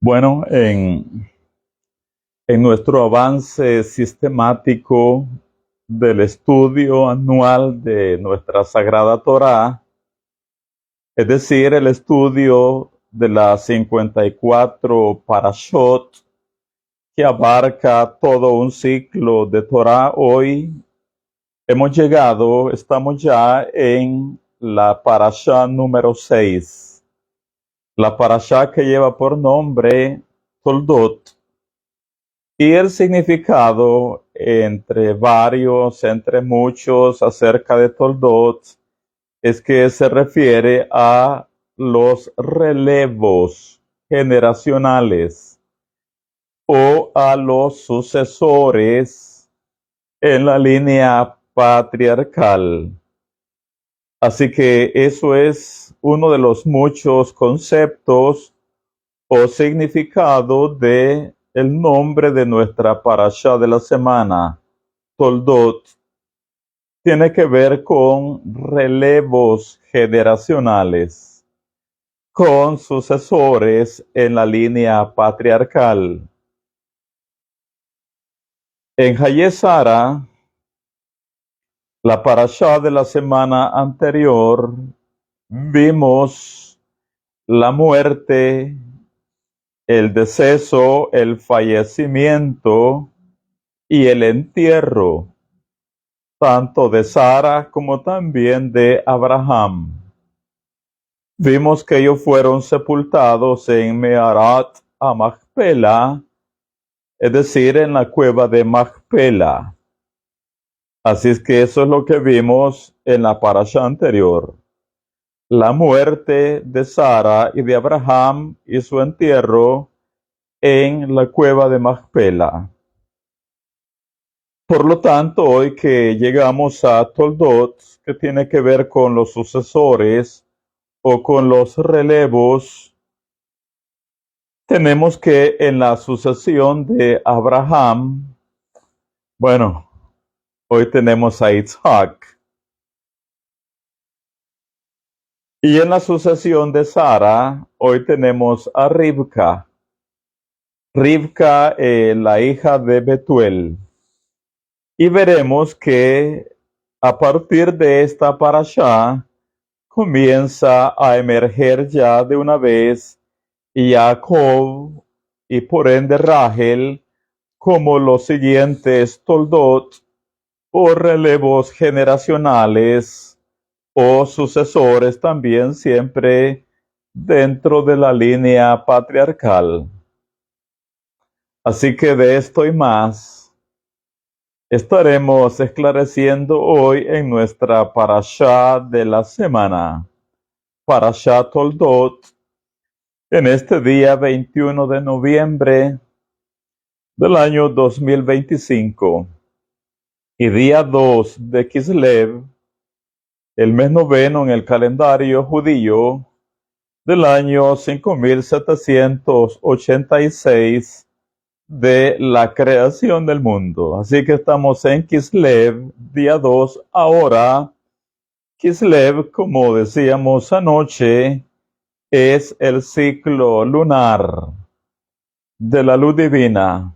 Bueno, en nuestro avance sistemático del estudio anual de nuestra Sagrada Torá, es decir, el estudio de las 54 parashot que abarca todo un ciclo de Torá, hoy estamos ya en la parashá número 6, la parashá que lleva por nombre Toldot. Y el significado entre muchos, acerca de Toldot, es que se refiere a los relevos generacionales o a los sucesores en la línea patriarcal. Así que eso es uno de los muchos conceptos o significado de el nombre de nuestra parashá de la semana, Toldot. Tiene que ver con relevos generacionales, con sucesores en la línea patriarcal. En Hayé Sara, la parashá de la semana anterior, vimos la muerte, el deceso, el fallecimiento y el entierro, tanto de Sara como también de Abraham. Vimos que ellos fueron sepultados en Meharat a Machpela, es decir, en la cueva de Machpela. Así es que eso es lo que vimos en la parasha anterior. La muerte de Sara y de Abraham y su entierro en la cueva de Machpela. Por lo tanto, hoy que llegamos a Toldot, que tiene que ver con los sucesores o con los relevos, tenemos que en la sucesión de Abraham, bueno, hoy tenemos a Isaac. Y en la sucesión de Sara, hoy tenemos a Rivka. Rivka, la hija de Betuel. Y veremos que a partir de esta parashá comienza a emerger ya de una vez Jacob y por ende Rachel como los siguientes Toldot o relevos generacionales o sucesores también siempre dentro de la línea patriarcal. Así que de esto y más estaremos esclareciendo hoy en nuestra parashá de la semana, parashá Toldot, en este día 21 de noviembre del año 2025 y día 2 de Kislev, el mes noveno en el calendario judío del año 5786 de la creación del mundo. Así que estamos en Kislev, día 2 ahora. Kislev, como decíamos anoche, es el ciclo lunar de la luz divina.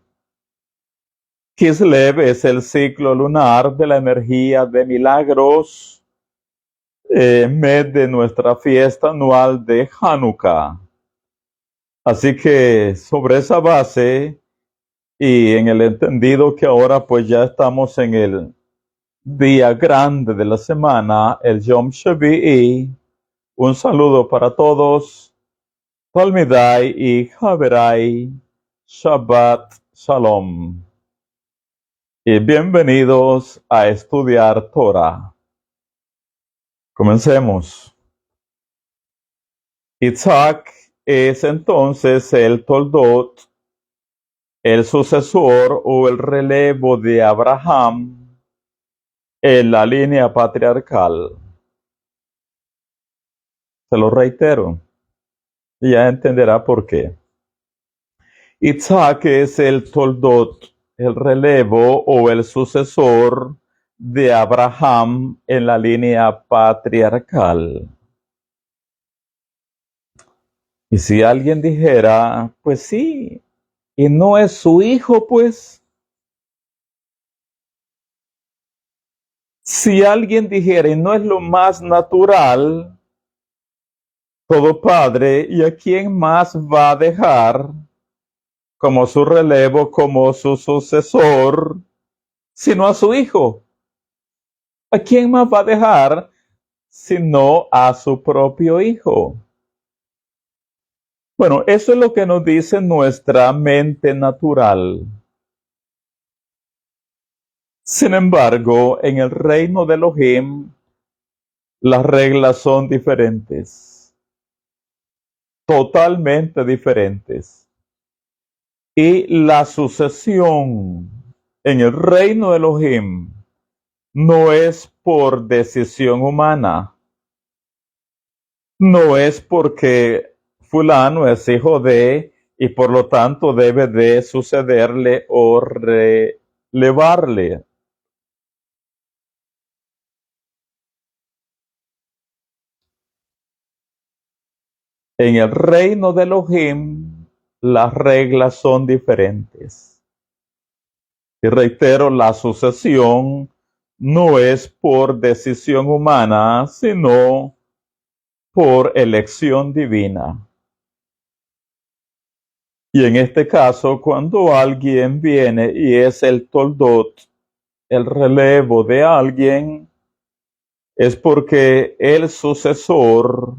Kislev es el ciclo lunar de la energía de milagros, mes de nuestra fiesta anual de Hanukkah. Así que sobre esa base y en el entendido que ahora pues ya estamos en el día grande de la semana, el Yom Shavi'i, un saludo para todos. Talmidai y Haverai, Shabbat Shalom. Y bienvenidos a estudiar Torah. Comencemos. Isaac es entonces el Toldot, el sucesor o el relevo de Abraham en la línea patriarcal. Se lo reitero, y ya entenderá por qué. Isaac es el Toldot, el relevo o el sucesor de Abraham en la línea patriarcal. Y si alguien dijera, pues sí, y no es su hijo, pues. Si alguien dijera, y no es lo más natural, todo padre, ¿y a quién más va a dejar como su relevo, como su sucesor, sino a su hijo? ¿A quién más va a dejar sino a su propio hijo? Bueno, eso es lo que nos dice nuestra mente natural. Sin embargo, en el reino de Elohim, las reglas son diferentes, totalmente diferentes. Y la sucesión en el reino de Elohim no es por decisión humana, no es porque fulano es hijo de y por lo tanto debe de sucederle o relevarle. En el reino de Elohim, las reglas son diferentes. Y reitero, la sucesión no es por decisión humana, sino por elección divina. Y en este caso, cuando alguien viene y es el toldot, el relevo de alguien, es porque el sucesor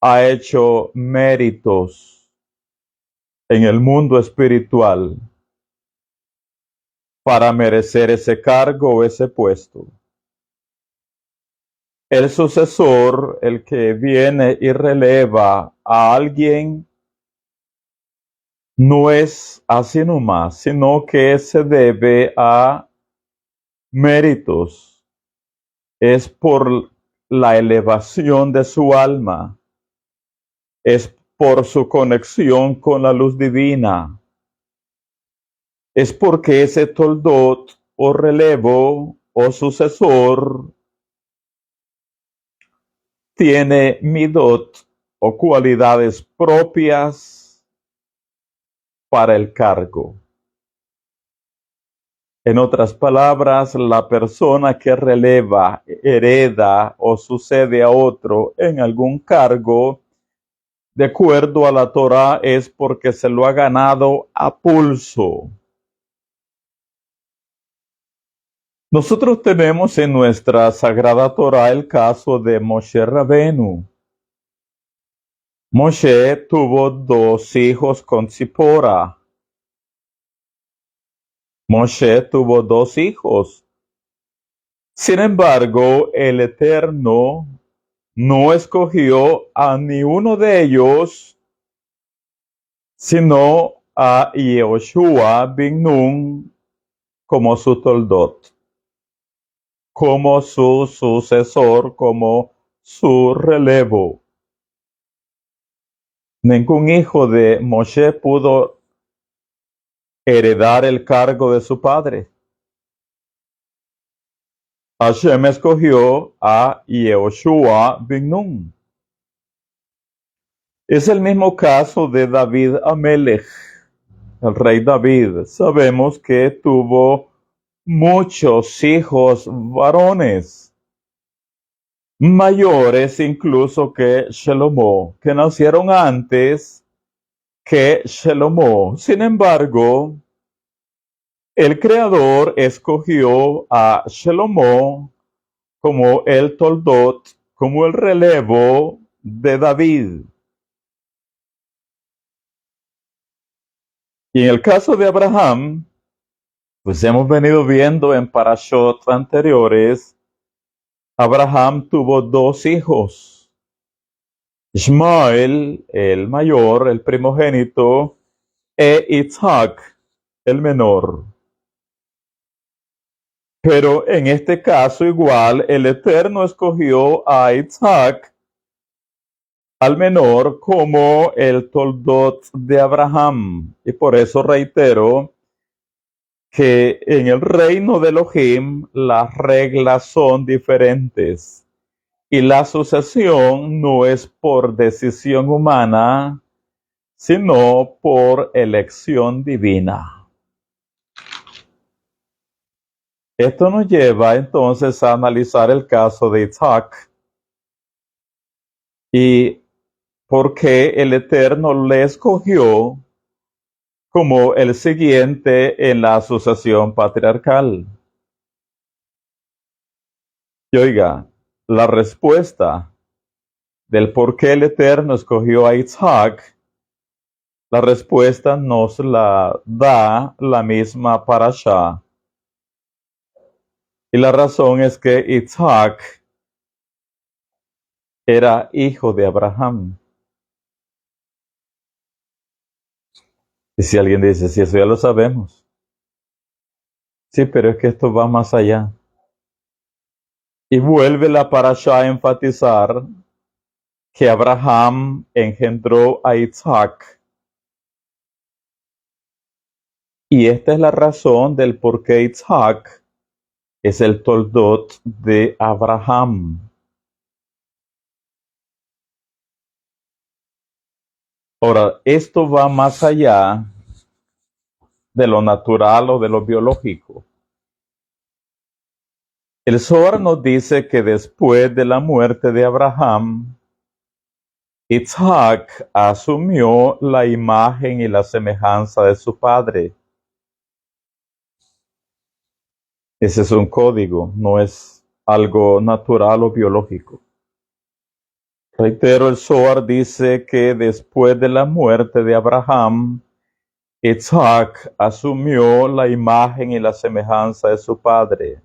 ha hecho méritos en el mundo espiritual para merecer ese cargo o ese puesto. El sucesor, el que viene y releva a alguien, no es así nomás, sino que se debe a méritos. Es por la elevación de su alma. Es por su conexión con la luz divina. Es porque ese toldot o relevo o sucesor tiene midot o cualidades propias para el cargo. En otras palabras, la persona que releva, hereda o sucede a otro en algún cargo, de acuerdo a la Torá, es porque se lo ha ganado a pulso. Nosotros tenemos en nuestra Sagrada Torá el caso de Moshe Rabenu. Moshe tuvo 2 hijos con Zipora. Moshe tuvo 2 hijos. Sin embargo, el Eterno no escogió a ni uno de ellos, sino a Yehoshua bin Nun como su toldot, como su sucesor, como su relevo. Ningún hijo de Moshe pudo heredar el cargo de su padre. Hashem escogió a Yehoshua bin Nun. Es el mismo caso de David Amelech, el rey David. Sabemos que tuvo muchos hijos varones, mayores incluso que Shelomo, que nacieron antes que Shelomo. Sin embargo, el Creador escogió a Shelomo como el toldot, como el relevo de David. Y en el caso de Abraham, pues hemos venido viendo en parashot anteriores, Abraham tuvo 2 hijos. Ishmael, el mayor, el primogénito, e Isaac, el menor. Pero en este caso igual, el Eterno escogió a Isaac, al menor, como el toldot de Abraham. Y por eso reitero que en el reino de Elohim las reglas son diferentes. Y la sucesión no es por decisión humana, sino por elección divina. Esto nos lleva entonces a analizar el caso de Isaac y por qué el Eterno le escogió como el siguiente en la sucesión patriarcal. Y oiga, la respuesta del por qué el Eterno escogió a Isaac, la respuesta nos la da la misma parashá. Y la razón es que Isaac era hijo de Abraham. Y si alguien dice, si eso ya lo sabemos. Sí, pero es que esto va más allá. Y vuelve la parashá a enfatizar que Abraham engendró a Isaac. Y esta es la razón del por qué Isaac es el toldot de Abraham. Ahora, esto va más allá de lo natural o de lo biológico. El Zohar nos dice que después de la muerte de Abraham, Isaac asumió la imagen y la semejanza de su padre. Ese es un código, no es algo natural o biológico. Reitero, el Zohar dice que después de la muerte de Abraham, Isaac asumió la imagen y la semejanza de su padre.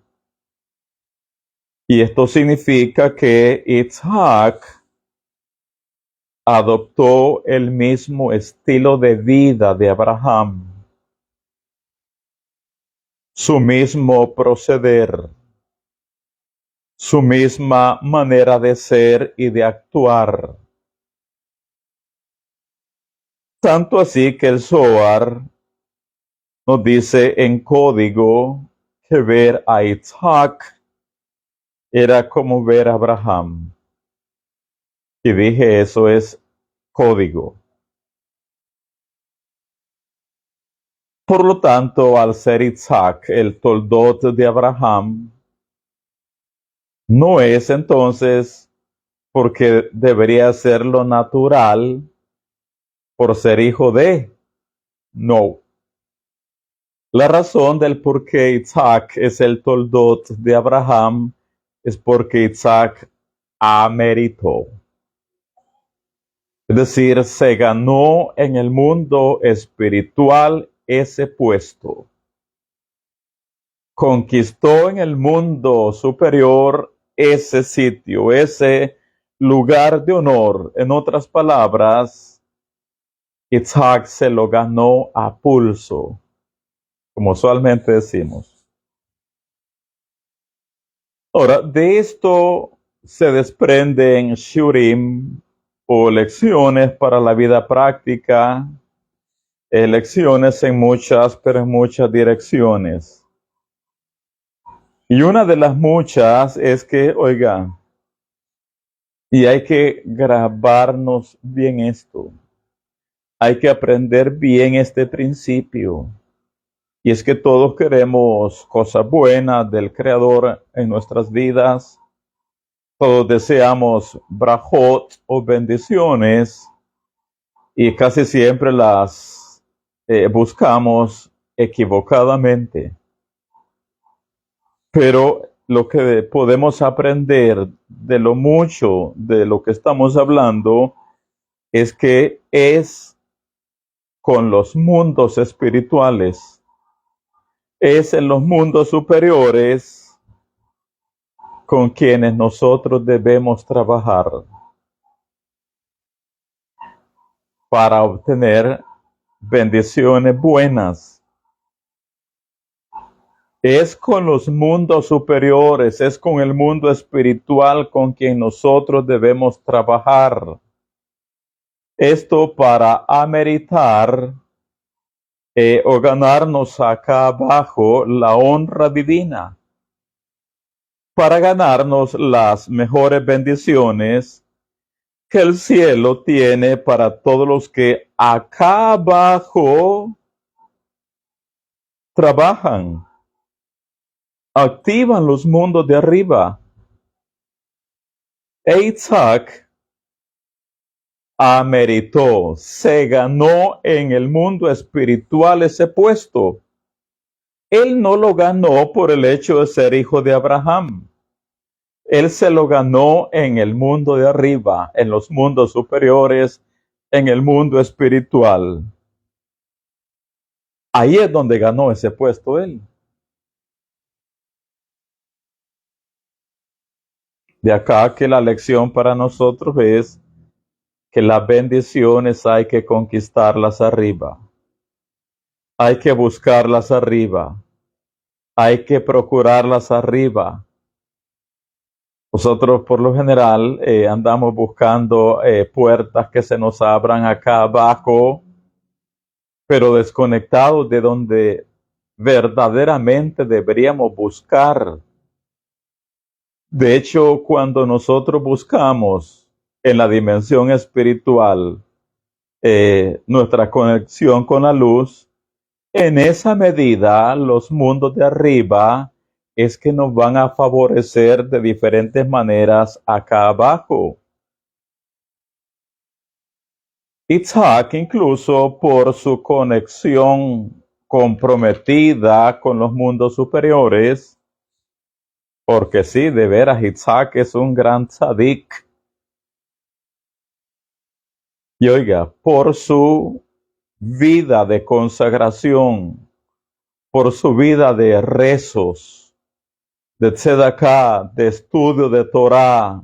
Y esto significa que Isaac adoptó el mismo estilo de vida de Abraham, su mismo proceder, su misma manera de ser y de actuar. Tanto así que el Zohar nos dice en código que ver a Isaac era como ver a Abraham. Y dije, eso es código. Por lo tanto, al ser Isaac el toldot de Abraham, no es entonces porque debería ser lo natural por ser hijo de. No. La razón del por qué Isaac es el toldot de Abraham es porque Isaac ameritó. Es decir, se ganó en el mundo espiritual ese puesto. Conquistó en el mundo superior ese sitio, ese lugar de honor. En otras palabras, Isaac se lo ganó a pulso, como usualmente decimos. Ahora, de esto se desprenden shurim o lecciones para la vida práctica, lecciones en muchas, pero en muchas direcciones. Y una de las muchas es que, oiga, y hay que grabarnos bien esto. Hay que aprender bien este principio. Y es que todos queremos cosas buenas del Creador en nuestras vidas. Todos deseamos brajot o bendiciones y casi siempre las buscamos equivocadamente. Pero lo que podemos aprender de lo mucho de lo que estamos hablando es que es con los mundos espirituales, es en los mundos superiores con quienes nosotros debemos trabajar para obtener bendiciones buenas. Es con los mundos superiores, es con el mundo espiritual con quien nosotros debemos trabajar. Esto para ameritar o ganarnos acá abajo la honra divina. para ganarnos las mejores bendiciones que el cielo tiene para todos los que acá abajo trabajan, activan los mundos de arriba. E Isaac ameritó, se ganó en el mundo espiritual ese puesto. Él no lo ganó por el hecho de ser hijo de Abraham. Él se lo ganó en el mundo de arriba, en los mundos superiores, en el mundo espiritual. Ahí es donde ganó ese puesto él. De acá que la lección para nosotros es que las bendiciones hay que conquistarlas arriba. Hay que buscarlas arriba. Hay que procurarlas arriba. Nosotros por lo general andamos buscando puertas que se nos abran acá abajo, pero desconectados de donde verdaderamente deberíamos buscar. De hecho, cuando nosotros buscamos en la dimensión espiritual nuestra conexión con la luz, en esa medida los mundos de arriba es que nos van a favorecer de diferentes maneras acá abajo. Isaac, incluso por su conexión comprometida con los mundos superiores, porque sí, de veras, Isaac es un gran tzadik. Y oiga, por su vida de consagración, por su vida de rezos, de tzedakah, de estudio de Torah,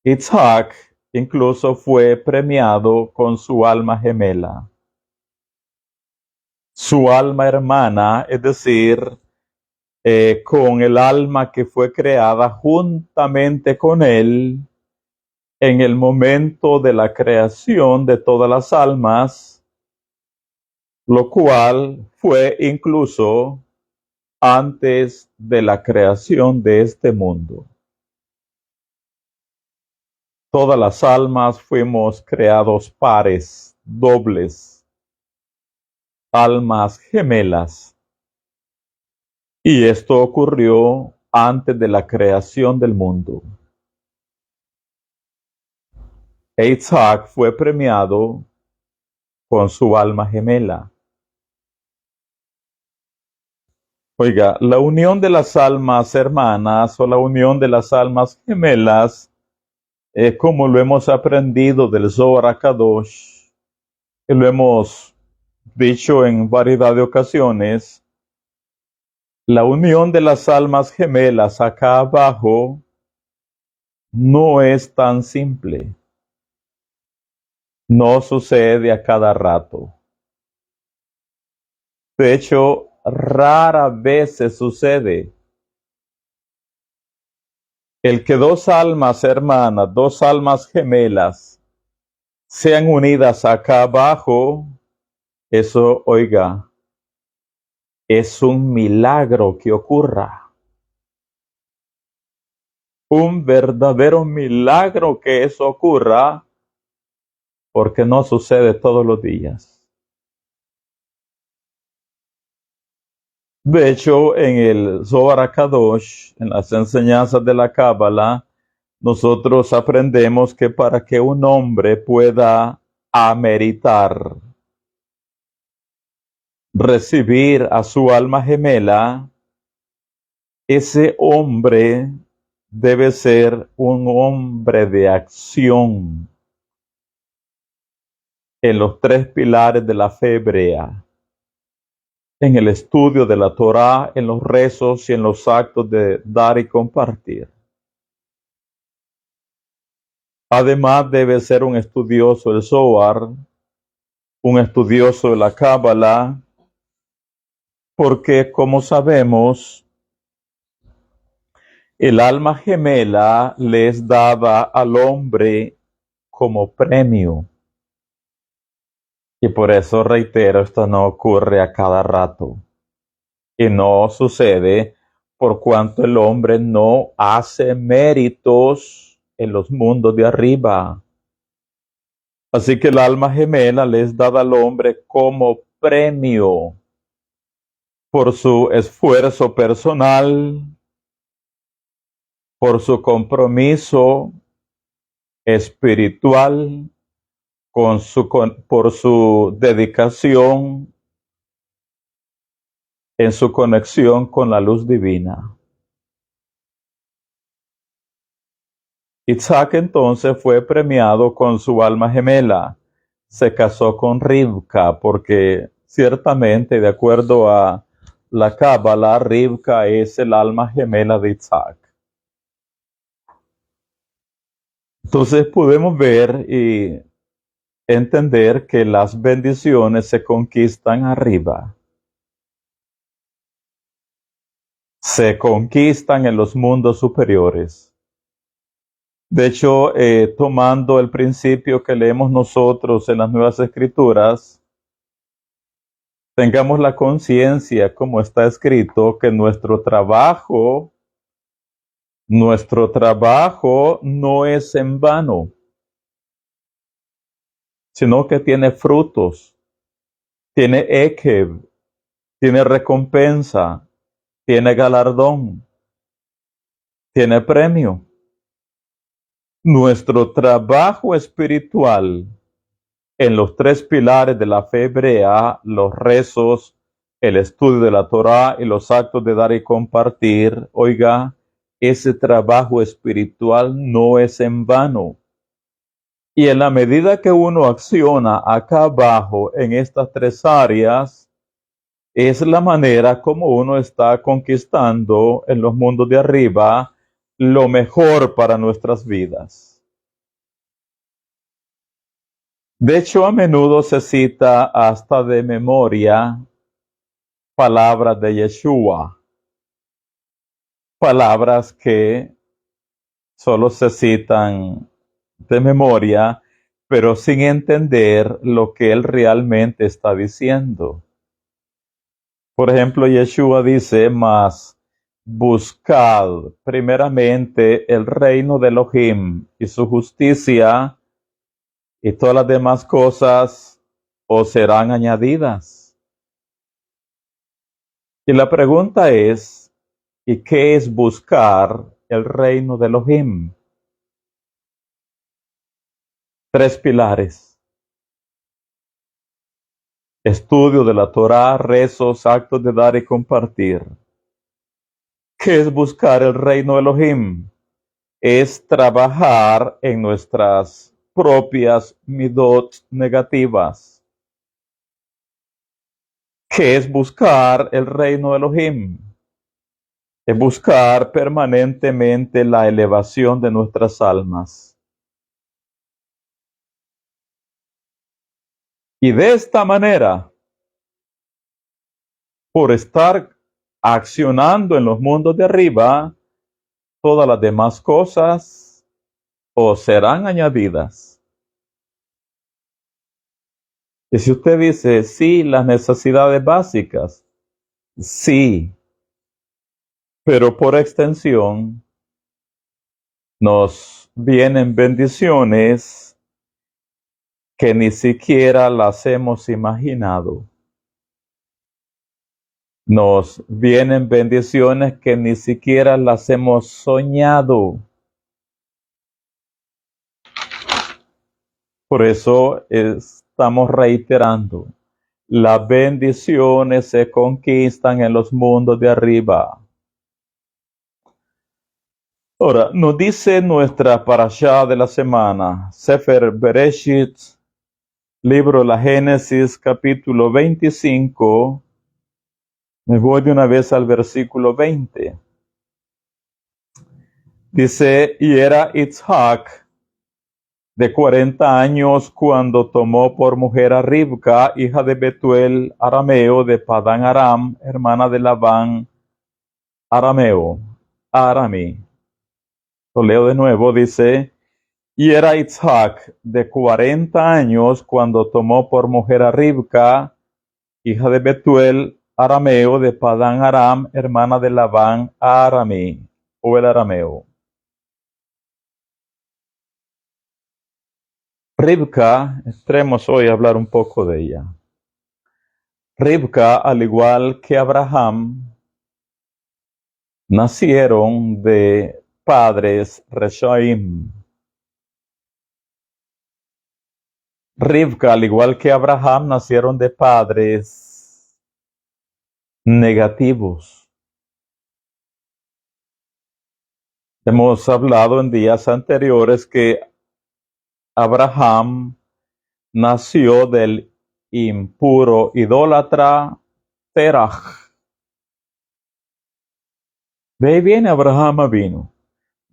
Isaac incluso fue premiado con su alma gemela. Su alma hermana, es decir, con el alma que fue creada juntamente con él en el momento de la creación de todas las almas, lo cual fue incluso antes de la creación de este mundo. Todas las almas fuimos creados pares, dobles, almas gemelas. Y esto ocurrió antes de la creación del mundo. Isaac fue premiado con su alma gemela. Oiga, la unión de las almas hermanas o la unión de las almas gemelas, como lo hemos aprendido del Zohar HaKadosh, y lo hemos dicho en variedad de ocasiones, la unión de las almas gemelas acá abajo no es tan simple. No sucede a cada rato. De hecho, rara vez se sucede. El que dos almas hermanas, dos almas gemelas, sean unidas acá abajo, eso, oiga, es un milagro que ocurra. Un verdadero milagro que eso ocurra, porque no sucede todos los días. De hecho, en el Zohar HaKadosh, en las enseñanzas de la Cábala, nosotros aprendemos que para que un hombre pueda ameritar recibir a su alma gemela, ese hombre debe ser un hombre de acción en los tres pilares de la fe hebrea: en el estudio de la Torá, en los rezos y en los actos de dar y compartir. Además debe ser un estudioso del Zohar, un estudioso de la Cábala, porque como sabemos, el alma gemela le es dada al hombre como premio. Y por eso reitero, esto no ocurre a cada rato. Y no sucede por cuanto el hombre no hace méritos en los mundos de arriba. Así que el alma gemela le es dada al hombre como premio por su esfuerzo personal, por su compromiso espiritual, por su dedicación en su conexión con la luz divina. Isaac entonces fue premiado con su alma gemela. Se casó con Rivka porque ciertamente, de acuerdo a la Cábala, Rivka es el alma gemela de Isaac. Entonces podemos ver y entender que las bendiciones se conquistan arriba. Se conquistan en los mundos superiores. De hecho, tomando el principio que leemos nosotros en las Nuevas Escrituras, tengamos la conciencia, como está escrito, que nuestro trabajo no es en vano, sino que tiene frutos, tiene ekeb, tiene recompensa, tiene galardón, tiene premio. Nuestro trabajo espiritual en los tres pilares de la fe hebrea, los rezos, el estudio de la Torá y los actos de dar y compartir, oiga, ese trabajo espiritual no es en vano. Y en la medida que uno acciona acá abajo en estas tres áreas, es la manera como uno está conquistando en los mundos de arriba lo mejor para nuestras vidas. De hecho, a menudo se cita hasta de memoria palabras de Yeshua, palabras que solo se citan de memoria, pero sin entender lo que él realmente está diciendo. Por ejemplo, Yeshua dice, mas buscad primeramente el reino de Elohim y su justicia, y todas las demás cosas os serán añadidas. Y la pregunta es, ¿y qué es buscar el reino de Elohim? Tres pilares: estudio de la Torá, rezos, actos de dar y compartir. ¿Qué es buscar el reino de Elohim? Es trabajar en nuestras propias midot negativas. ¿Qué es buscar el reino de Elohim? Es buscar permanentemente la elevación de nuestras almas. Y de esta manera, por estar accionando en los mundos de arriba, todas las demás cosas os serán añadidas. Y si usted dice, sí, las necesidades básicas, sí, pero por extensión nos vienen bendiciones que ni siquiera las hemos imaginado. Nos vienen bendiciones que ni siquiera las hemos soñado. Por eso estamos reiterando, las bendiciones se conquistan en los mundos de arriba. Ahora, nos dice nuestra parashá de la semana, Sefer Bereshit, libro de la Génesis, capítulo 25. Me voy de una vez al versículo 20. Dice, y era Isaac de 40 años cuando tomó por mujer a Rivka, hija de Betuel arameo de Padán Aram, hermana de Labán arameo, Arami. Lo leo de nuevo, dice, y era Isaac de 40 años cuando tomó por mujer a Rivka, hija de Betuel arameo de Padán Aram, hermana de Labán Aramí, o el arameo. Ribca, entremos hoy a hablar un poco de ella. Ribca, al igual que Abraham, nacieron de padres reshaim. Ribca, al igual que Abraham, nacieron de padres negativos. Hemos hablado en días anteriores que Abraham nació del impuro idólatra Terach. De ahí viene Abraham vino,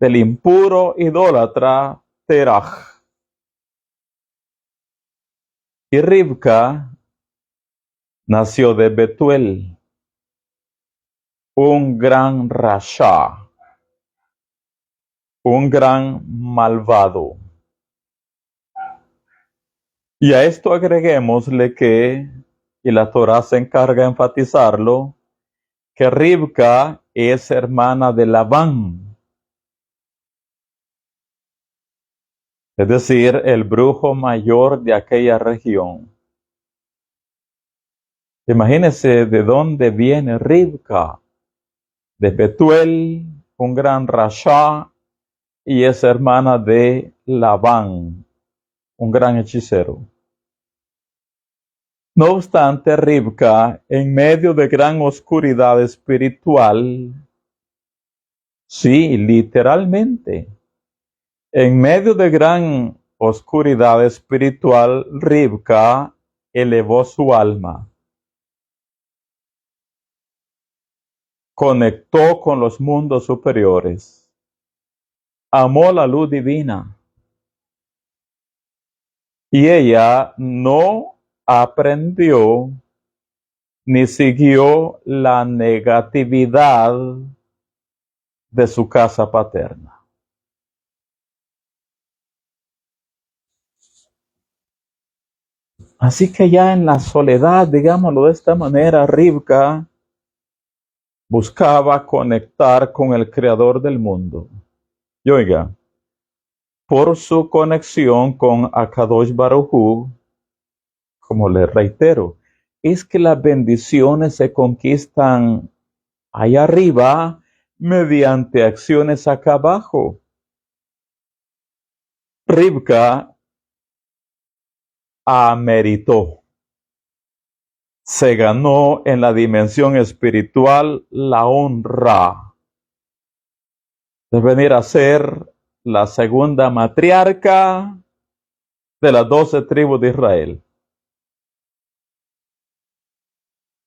del impuro idólatra Terach. Y Ribca nació de Betuel, un gran rasha, un gran malvado. Y a esto agreguémosle que, y la Torá se encarga de enfatizarlo, que Ribca es hermana de Labán, es decir, el brujo mayor de aquella región. Imagínense de dónde viene Ribca, de Betuel, un gran rasha, y es hermana de Labán, un gran hechicero. No obstante, Ribca, en medio de gran oscuridad espiritual, sí, literalmente, en medio de gran oscuridad espiritual, Ribca elevó su alma, conectó con los mundos superiores, amó la luz divina, y ella no aprendió ni siguió la negatividad de su casa paterna. Así que ya en la soledad, digámoslo de esta manera, Ribca buscaba conectar con el creador del mundo. Y oiga, por su conexión con Akadosh Baruj Hu, como le reitero, es que las bendiciones se conquistan allá arriba mediante acciones acá abajo. Ribca ameritó, se ganó en la dimensión espiritual la honra de venir a ser la segunda matriarca de las 12 tribus de Israel.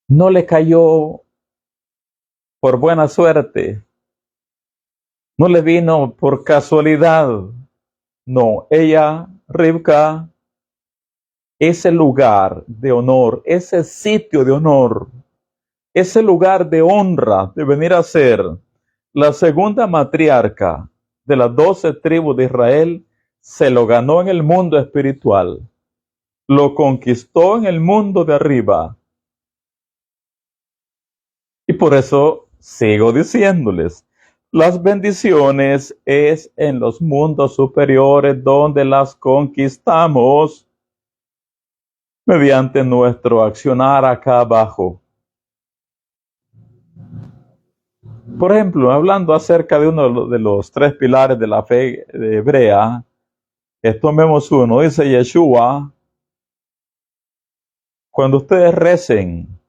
No le cayó por buena suerte, no le vino por casualidad. No, ella, Ribca, ese lugar de honor, ese sitio de honor, ese lugar de honra de venir a ser la segunda matriarca de las 12 tribus de Israel, se lo ganó en el mundo espiritual, lo conquistó en el mundo de arriba. Y por eso sigo diciéndoles, las bendiciones es en los mundos superiores donde las conquistamos mediante nuestro accionar acá abajo. Por ejemplo, hablando acerca de uno de los 3 pilares de la fe hebrea, tomemos uno, dice Yeshua, cuando ustedes recen,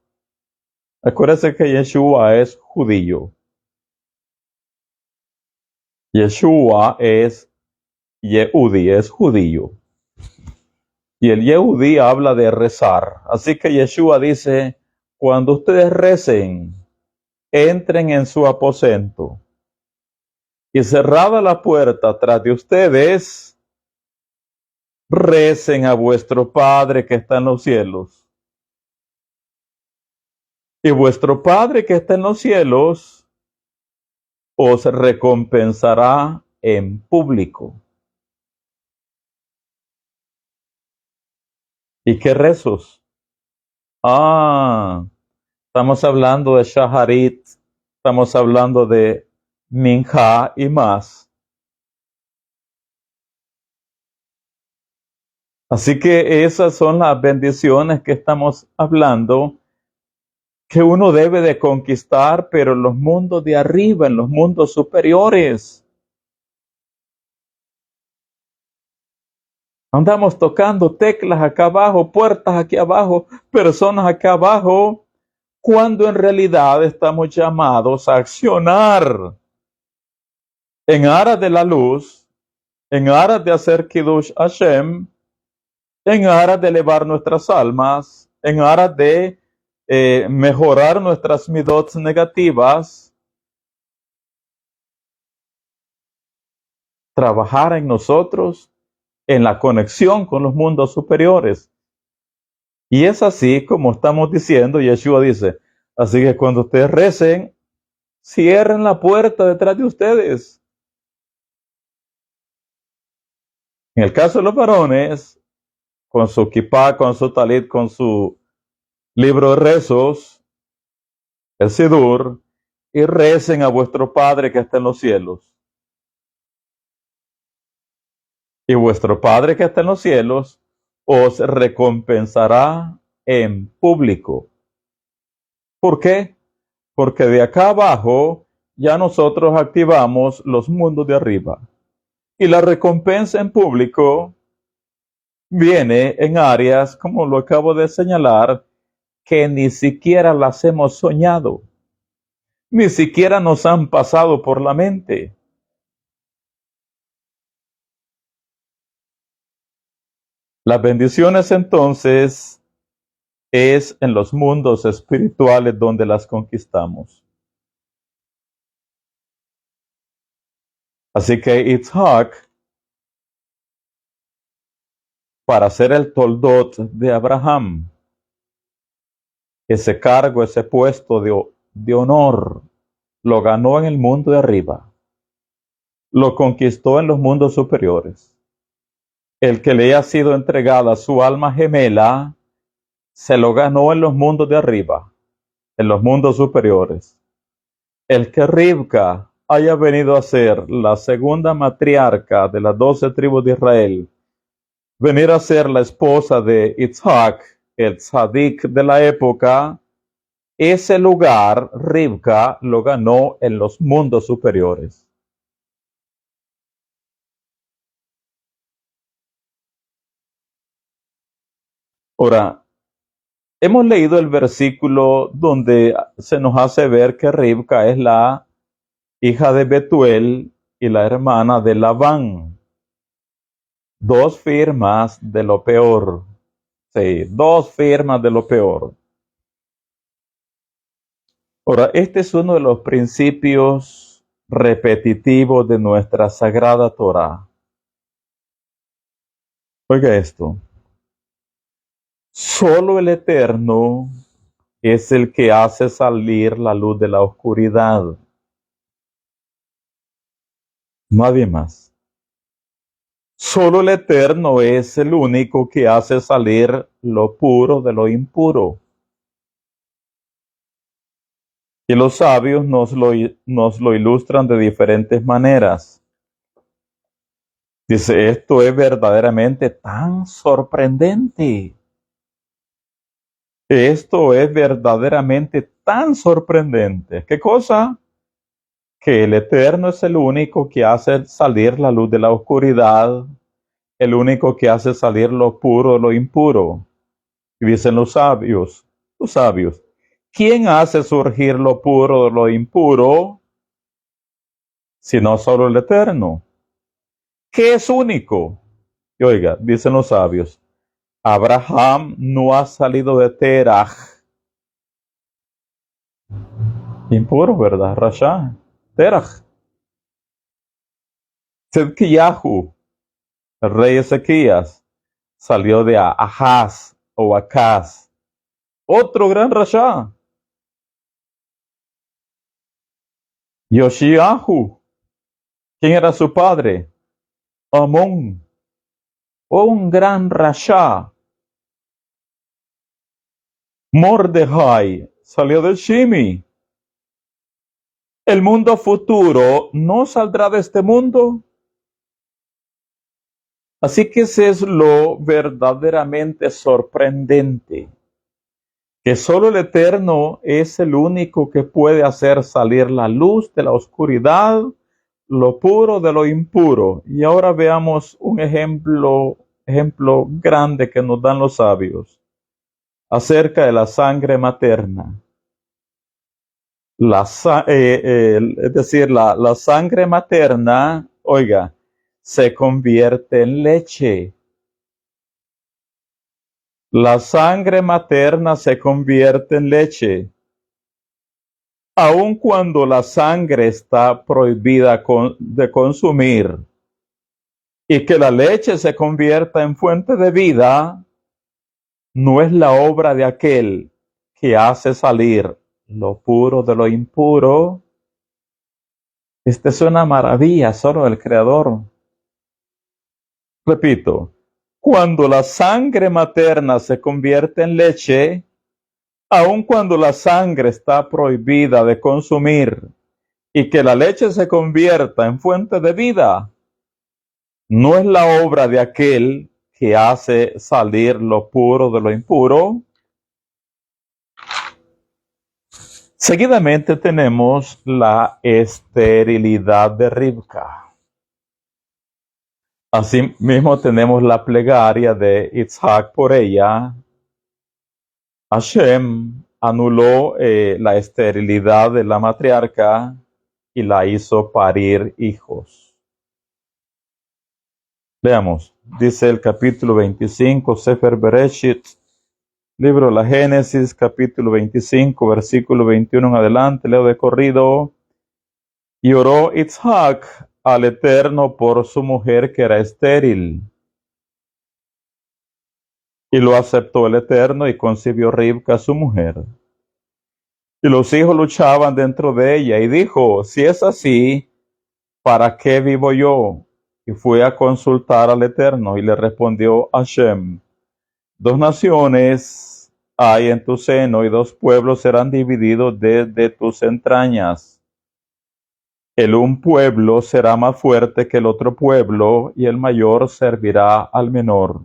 acuérdense que Yeshua es judío. Yeshua es Yehudi, es judío. Y el Yehudi habla de rezar. Así que Yeshua dice, cuando ustedes recen, entren en su aposento. Y cerrada la puerta tras de ustedes, recen a vuestro Padre que está en los cielos. Y vuestro Padre que está en los cielos os recompensará en público. ¿Y qué rezos? estamos hablando de Shaharit, estamos hablando de Minja y más. Así que esas son las bendiciones que estamos hablando, que uno debe de conquistar, pero en los mundos de arriba, en los mundos superiores. Andamos tocando teclas acá abajo, puertas aquí abajo, personas acá abajo, cuando en realidad estamos llamados a accionar en aras de la luz, en aras de hacer Kiddush Hashem, en aras de elevar nuestras almas, en aras de mejorar nuestras midot negativas, trabajar en nosotros, en la conexión con los mundos superiores. Y es así como estamos diciendo, Yeshua dice, así que cuando ustedes recen, cierren la puerta detrás de ustedes. En el caso de los varones, con su kippah, con su talit, con su libro de rezos, el sidur, y recen a vuestro Padre que está en los cielos. Y vuestro Padre que está en los cielos os recompensará en público. ¿Por qué? Porque de acá abajo ya nosotros activamos los mundos de arriba. Y la recompensa en público viene en áreas, como lo acabo de señalar, que ni siquiera las hemos soñado, ni siquiera nos han pasado por la mente. Las bendiciones entonces es en los mundos espirituales donde las conquistamos. Así que Itzhak, para ser el toldot de Abraham, ese cargo, ese puesto de honor, lo ganó en el mundo de arriba, lo conquistó en los mundos superiores. El que le ha sido entregada su alma gemela, se lo ganó en los mundos de arriba, en los mundos superiores. El que Rivka haya venido a ser la segunda matriarca de las 12 tribus de Israel, venir a ser la esposa de Itzhak, el tzadik de la época, ese lugar Rivka lo ganó en los mundos superiores. Ahora, hemos leído el versículo donde se nos hace ver que Rivka es la hija de Betuel y la hermana de Labán. Dos firmas de lo peor. Sí, dos firmas de lo peor. Ahora, este es uno de los principios repetitivos de nuestra sagrada Torá. Oiga esto. Solo el Eterno es el que hace salir la luz de la oscuridad. Nadie más. Solo el Eterno es el único que hace salir lo puro de lo impuro. Y los sabios nos lo ilustran de diferentes maneras. Dice, esto es verdaderamente tan sorprendente. Esto es verdaderamente tan sorprendente. ¿Qué cosa? Que el Eterno es el único que hace salir la luz de la oscuridad, el único que hace salir lo puro de lo impuro. Y dicen los sabios, ¿quién hace surgir lo puro de lo impuro? Sino solo el Eterno. ¿Qué es único? Y oiga, dicen los sabios, Abraham no ha salido de Teraj. Impuro, ¿verdad? Rasha, Teraj. Tzedkiyahu, el rey Ezequías, salió de Ahaz o Acaz. Otro gran Rasha. Yoshiahu, ¿quién era su padre? Amón, un gran Rasha. Mordejai salió del Shimi. El mundo futuro no saldrá de este mundo. Así que ese es lo verdaderamente sorprendente, que solo el Eterno es el único que puede hacer salir la luz de la oscuridad, lo puro de lo impuro. Y ahora veamos un ejemplo grande que nos dan los sabios acerca de la sangre materna. Es decir, la sangre materna, oiga, se convierte en leche. La sangre materna se convierte en leche. Aun cuando la sangre está prohibida de consumir y que la leche se convierta en fuente de vida, no es la obra de aquel que hace salir lo puro de lo impuro. Esta es una maravilla solo del Creador. Repito, cuando la sangre materna se convierte en leche, aun cuando la sangre está prohibida de consumir y que la leche se convierta en fuente de vida, no es la obra de aquel que hace salir lo puro de lo impuro. Seguidamente tenemos la esterilidad de Rivka. Asimismo tenemos la plegaria de Isaac por ella. Hashem anuló la esterilidad de la matriarca y la hizo parir hijos. Veamos, dice el capítulo 25, Sefer Bereshit, libro de la Génesis, capítulo 25, versículo 21 en adelante, leo de corrido. Y oró Isaac al Eterno por su mujer que era estéril. Y lo aceptó el Eterno y concibió Rivka su mujer. Y los hijos luchaban dentro de ella y dijo, si es así, ¿para qué vivo yo? Y fue a consultar al Eterno y le respondió Hashem, 2 naciones hay en tu seno y 2 pueblos serán divididos desde tus entrañas. El un pueblo será más fuerte que el otro pueblo y el mayor servirá al menor.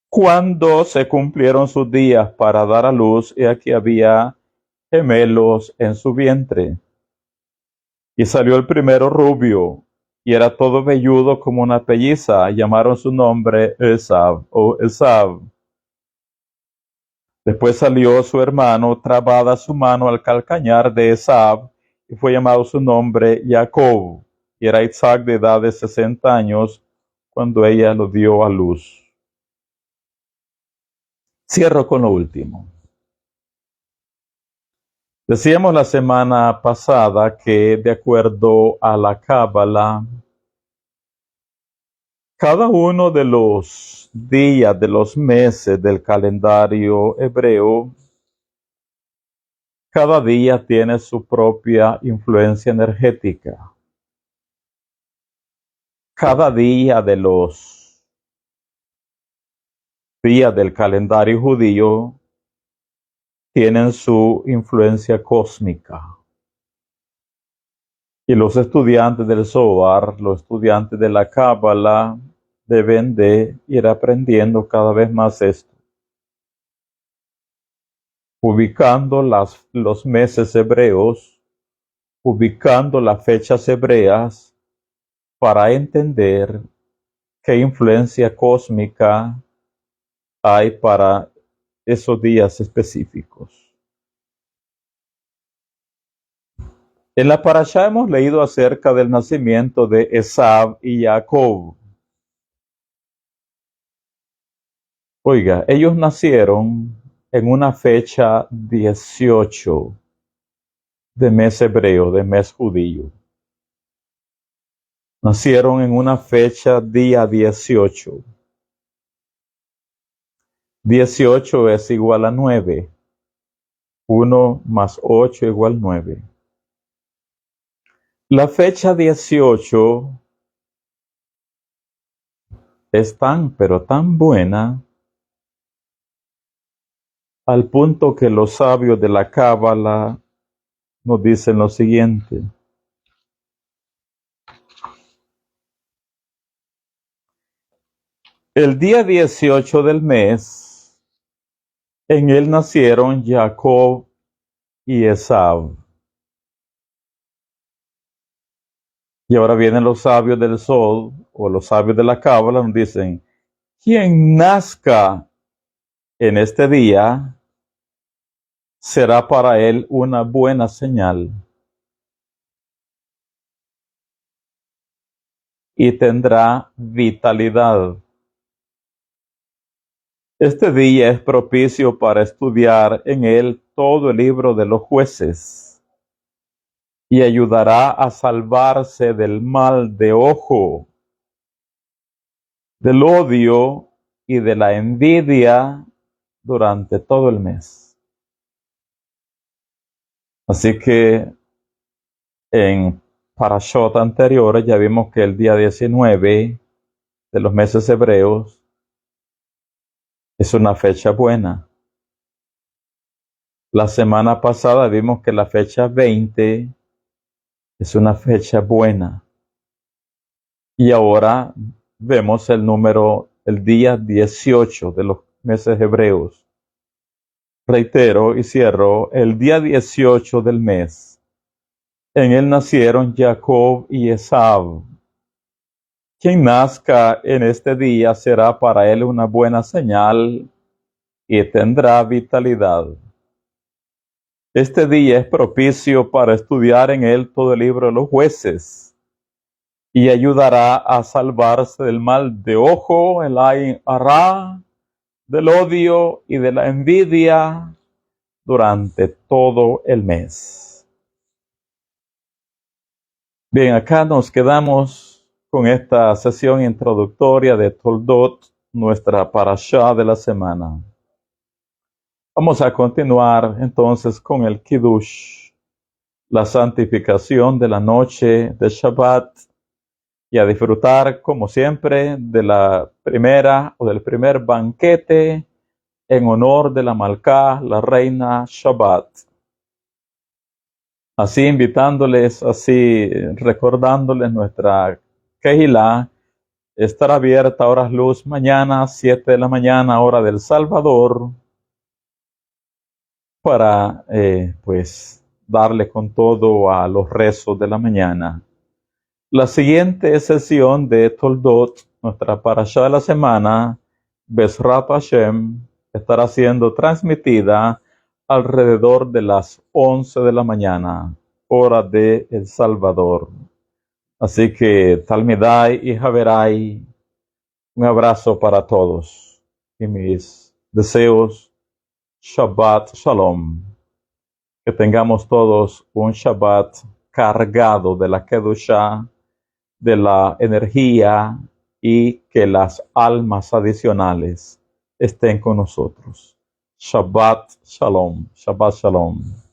Cuando se cumplieron sus días para dar a luz, he aquí había gemelos en su vientre. Y salió el primero rubio, y era todo velludo como una pelliza. Llamaron su nombre Esab. Después salió su hermano, trabada su mano al calcañar de Esab, y fue llamado su nombre Jacob. Y era Isaac de edad de 60 años cuando ella lo dio a luz. Cierro con lo último. Decíamos la semana pasada que de acuerdo a la Cábala, cada uno de los días de los meses del calendario hebreo, cada día tiene su propia influencia energética. Cada día de los días del calendario judío tienen su influencia cósmica. Y los estudiantes del Zohar, los estudiantes de la Cábala, deben de ir aprendiendo cada vez más esto. Ubicando los meses hebreos, ubicando las fechas hebreas, para entender qué influencia cósmica hay para esos días específicos. En la parashá hemos leído acerca del nacimiento de Esab y Jacob. Oiga, ellos nacieron en una fecha 18 de mes hebreo, de mes judío. Nacieron en una fecha día 18. 18 es igual a 9. 1 más 8 igual 9. La fecha 18 es tan, pero tan buena, al punto que los sabios de la Cábala nos dicen lo siguiente. El día 18 del mes, en él nacieron Jacob y Esaú. Y ahora vienen los sabios del sol, o los sabios de la Cábala, nos dicen, quien nazca en este día será para él una buena señal y tendrá vitalidad. Este día es propicio para estudiar en él todo el libro de los jueces y ayudará a salvarse del mal de ojo, del odio y de la envidia durante todo el mes. Así que en Parashot anteriores ya vimos que el día 19 de los meses hebreos es una fecha buena. La semana pasada vimos que la fecha 20 es una fecha buena. Y ahora vemos el día 18 de los meses hebreos. Reitero y cierro, el día 18 del mes. En él nacieron Jacob y Esaú. Quien nazca en este día será para él una buena señal y tendrá vitalidad. Este día es propicio para estudiar en él todo el libro de los jueces y ayudará a salvarse del mal de ojo, el ain hara, del odio y de la envidia durante todo el mes. Bien, acá nos quedamos con esta sesión introductoria de Toldot, nuestra parashá de la semana. Vamos a continuar entonces con el Kiddush, la santificación de la noche de Shabbat, y a disfrutar, como siempre, de la primera o del primer banquete en honor de la Malcá, la reina Shabbat. Así invitándoles, así recordándoles nuestra Kehilá estará abierta a horas luz mañana, 7 de la mañana, hora del Salvador, para pues darle con todo a los rezos de la mañana. La siguiente sesión de Toldot, nuestra parashá de la semana, Bezrat Hashem, estará siendo transmitida alrededor de las 11 de la mañana, hora de El Salvador. Así que Talmidai y Haverai, un abrazo para todos y mis deseos Shabbat Shalom. Que tengamos todos un Shabbat cargado de la Kedushá, de la energía y que las almas adicionales estén con nosotros. Shabbat Shalom. Shabbat Shalom.